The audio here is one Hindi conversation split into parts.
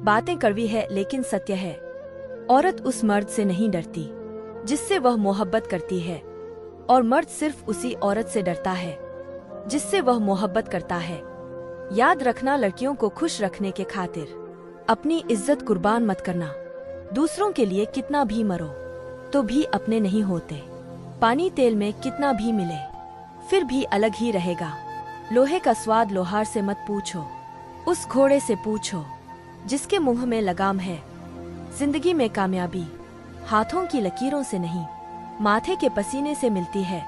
बातें कड़वी है लेकिन सत्य है। औरत उस मर्द से नहीं डरती जिससे वह मोहब्बत करती है, और मर्द सिर्फ उसी औरत से डरता है जिससे वह मोहब्बत करता है। याद रखना, लड़कियों को खुश रखने के खातिर अपनी इज्जत कुर्बान मत करना। दूसरों के लिए कितना भी मरो तो भी अपने नहीं होते। पानी तेल में कितना भी मिले फिर भी अलग ही रहेगा। लोहे का स्वाद लोहार से मत पूछो, उस घोड़े से पूछो जिसके मुंह में लगाम है। जिंदगी में कामयाबी हाथों की लकीरों से नहीं, माथे के पसीने से मिलती है।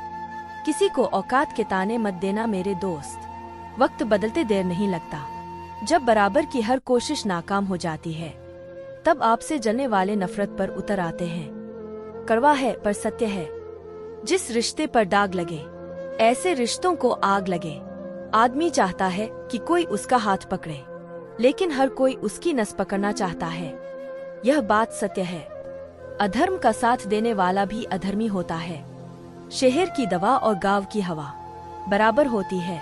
किसी को औकात के ताने मत देना मेरे दोस्त। वक्त बदलते देर नहीं लगता। जब बराबर की हर कोशिश नाकाम हो जाती है तब आपसे जलने वाले नफरत पर उतर आते हैं। कड़वा है पर सत्य है। जिस रिश्ते पर दाग लगे ऐसे रिश्तों को आग लगे। आदमी चाहता है कि कोई उसका हाथ पकड़े, लेकिन हर कोई उसकी नस पकड़ना चाहता है। यह बात सत्य है। अधर्म का साथ देने वाला भी अधर्मी होता है। शहर की दवा और गांव की हवा बराबर होती है।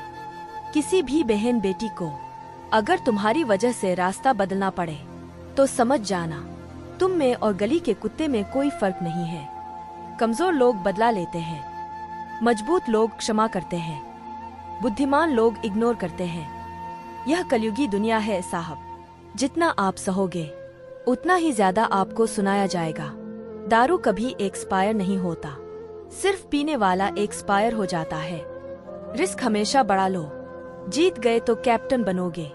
किसी भी बहन बेटी को अगर तुम्हारी वजह से रास्ता बदलना पड़े तो समझ जाना तुम में और गली के कुत्ते में कोई फर्क नहीं है। कमजोर लोग बदला लेते हैं, मजबूत लोग क्षमा करते हैं, बुद्धिमान लोग इग्नोर करते हैं। यह कलयुगी दुनिया है साहब। जितना आप सहोगे उतना ही ज्यादा आपको सुनाया जाएगा। दारू कभी एक्सपायर नहीं होता, सिर्फ पीने वाला एक्सपायर हो जाता है। रिस्क हमेशा बढ़ा लो। जीत गए तो कैप्टन बनोगे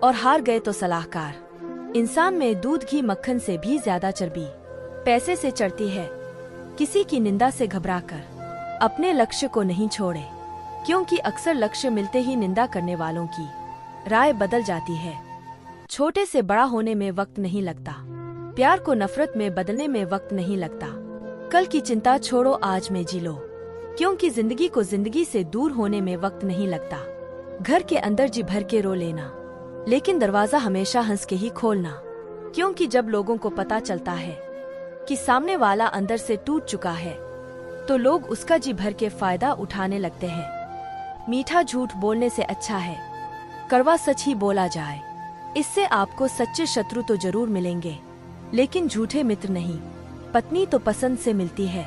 और हार गए तो सलाहकार। इंसान में दूध घी मक्खन से भी ज्यादा चर्बी पैसे से चढ़ती है। किसी की निंदा से घबराकर अपने लक्ष्य को नहीं छोड़े, क्योंकि अक्सर लक्ष्य मिलते ही निंदा करने वालों की राय बदल जाती है। छोटे से बड़ा होने में वक्त नहीं लगता, प्यार को नफरत में बदलने में वक्त नहीं लगता। कल की चिंता छोड़ो, आज में जी लो, क्योंकि जिंदगी को जिंदगी से दूर होने में वक्त नहीं लगता। घर के अंदर जी भर के रो लेना, लेकिन दरवाजा हमेशा हंस के ही खोलना, क्योंकि जब लोगों को पता चलता है कि सामने वाला अंदर से टूट चुका है तो लोग उसका जी भर के फायदा उठाने लगते हैं। मीठा झूठ बोलने से अच्छा है कड़वा सच ही बोला जाए। इससे आपको सच्चे शत्रु तो जरूर मिलेंगे, लेकिन झूठे मित्र नहीं। पत्नी तो पसंद से मिलती है,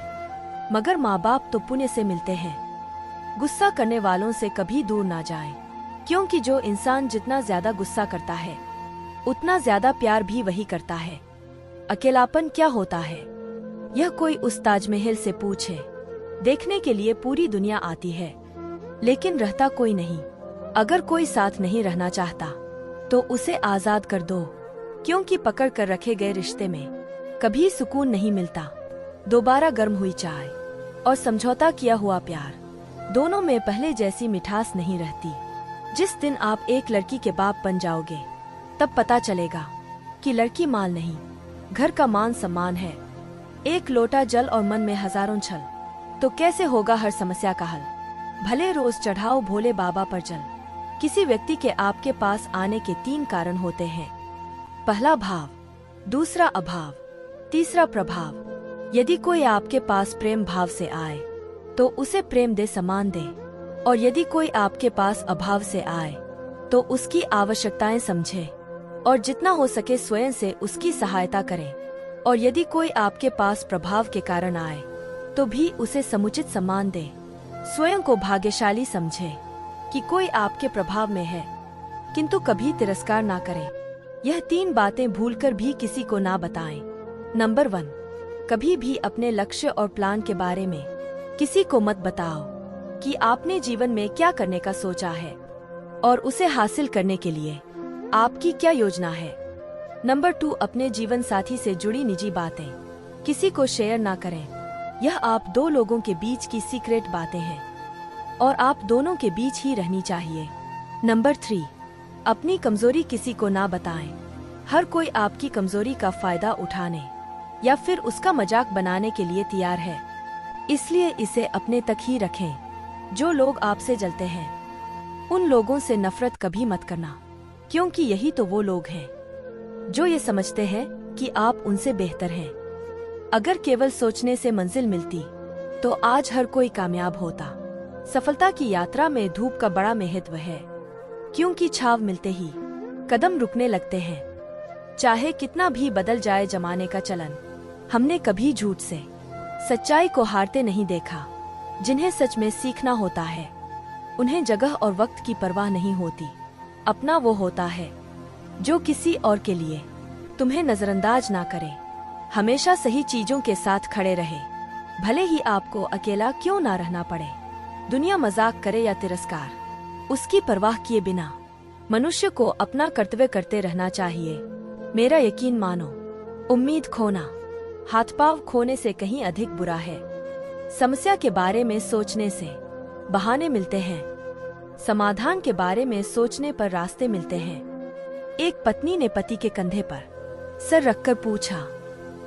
मगर माँ बाप तो पुण्य से मिलते हैं। गुस्सा करने वालों से कभी दूर ना जाएं, क्योंकि जो इंसान जितना ज्यादा गुस्सा करता है उतना ज्यादा प्यार भी वही करता है। अकेलापन क्या होता है यह कोई उस ताजमहल से पूछे। देखने के लिए पूरी दुनिया आती है, लेकिन रहता कोई नहीं। अगर कोई साथ नहीं रहना चाहता तो उसे आजाद कर दो, क्योंकि पकड़ कर रखे गए रिश्ते में कभी सुकून नहीं मिलता। दोबारा गर्म हुई चाय और समझौता किया हुआ प्यार दोनों में पहले जैसी मिठास नहीं रहती। जिस दिन आप एक लड़की के बाप बन जाओगे तब पता चलेगा कि लड़की माल नहीं, घर का मान सम्मान है। एक लोटा जल और मन में हजारों छल, तो कैसे होगा हर समस्या का हल। भले रोज चढ़ाओ भोले बाबा पर जल। किसी व्यक्ति के आपके पास आने के 3 कारण होते हैं। पहला भाव, दूसरा अभाव, तीसरा प्रभाव। यदि कोई आपके पास प्रेम भाव से आए तो उसे प्रेम दे, सम्मान दे, और यदि कोई आपके पास अभाव से आए तो उसकी आवश्यकताएं समझे और जितना हो सके स्वयं से उसकी सहायता करें। और यदि कोई आपके पास प्रभाव के कारण आए तो भी उसे समुचित सम्मान दे। स्वयं को भाग्यशाली समझे कि कोई आपके प्रभाव में है, किंतु कभी तिरस्कार ना करें। यह 3 बातें भूलकर भी किसी को ना बताएं। नंबर 1, कभी भी अपने लक्ष्य और प्लान के बारे में किसी को मत बताओ कि आपने जीवन में क्या करने का सोचा है और उसे हासिल करने के लिए आपकी क्या योजना है। नंबर 2, अपने जीवन साथी से जुड़ी निजी बातें किसी को शेयर ना करें। यह आप 2 लोगों के बीच की सीक्रेट बातें हैं और आप दोनों के बीच ही रहनी चाहिए। नंबर 3, अपनी कमजोरी किसी को ना बताएं। हर कोई आपकी कमजोरी का फायदा उठाने या फिर उसका मजाक बनाने के लिए तैयार है, इसलिए इसे अपने तक ही रखें। जो लोग आपसे जलते हैं उन लोगों से नफरत कभी मत करना, क्योंकि यही तो वो लोग हैं जो ये समझते हैं कि आप उनसे बेहतर हैं। अगर केवल सोचने से मंजिल मिलती तो आज हर कोई कामयाब होता। सफलता की यात्रा में धूप का बड़ा महत्व है, क्योंकि छाव मिलते ही कदम रुकने लगते हैं। चाहे कितना भी बदल जाए जमाने का चलन, हमने कभी झूठ से सच्चाई को हारते नहीं देखा। जिन्हें सच में सीखना होता है, उन्हें जगह और वक्त की परवाह नहीं होती। अपना वो होता है जो किसी और के लिए तुम्हें नजरअंदाज ना करे, हमेशा सही चीजों के साथ खड़े रहे, भले ही आपको अकेला क्यों ना रहना पड़े। दुनिया मजाक करे या तिरस्कार, उसकी परवाह किए बिना मनुष्य को अपना कर्तव्य करते रहना चाहिए। मेरा यकीन मानो, उम्मीद खोना हाथ पांव खोने से कहीं अधिक बुरा है। समस्या के बारे में सोचने से बहाने मिलते हैं, समाधान के बारे में सोचने पर रास्ते मिलते हैं। एक पत्नी ने पति के कंधे पर सर रखकर पूछा,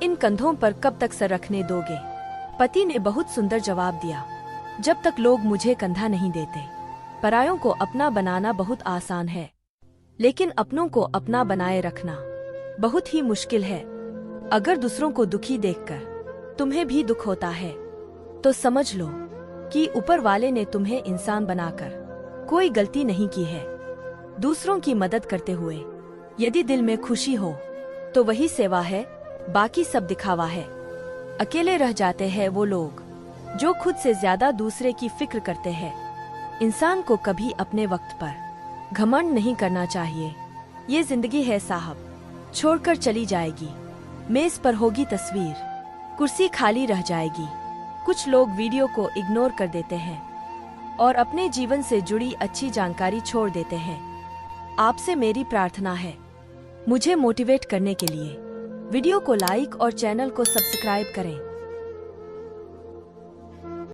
इन कंधों पर कब तक सर रखने दोगे? पति ने बहुत सुंदर जवाब दिया, जब तक लोग मुझे कंधा नहीं देते। परायों को अपना बनाना बहुत आसान है, लेकिन अपनों को अपना बनाए रखना बहुत ही मुश्किल है। अगर दूसरों को दुखी देखकर तुम्हें भी दुख होता है, तो समझ लो कि ऊपर वाले ने तुम्हें इंसान बनाकर कोई गलती नहीं की है। दूसरों की मदद करते हुए यदि दिल में खुशी हो तो वही सेवा है, बाकी सब दिखावा है। अकेले रह जाते हैं वो लोग जो खुद से ज्यादा दूसरे की फिक्र करते हैं। इंसान को कभी अपने वक्त पर घमंड नहीं करना चाहिए। ये जिंदगी है साहब, छोड़कर चली जाएगी। मेज पर होगी तस्वीर, कुर्सी खाली रह जाएगी। कुछ लोग वीडियो को इग्नोर कर देते हैं और अपने जीवन से जुड़ी अच्छी जानकारी छोड़ देते हैं। आपसे मेरी प्रार्थना है, मुझे मोटिवेट करने के लिए वीडियो को लाइक और चैनल को सब्सक्राइब करें।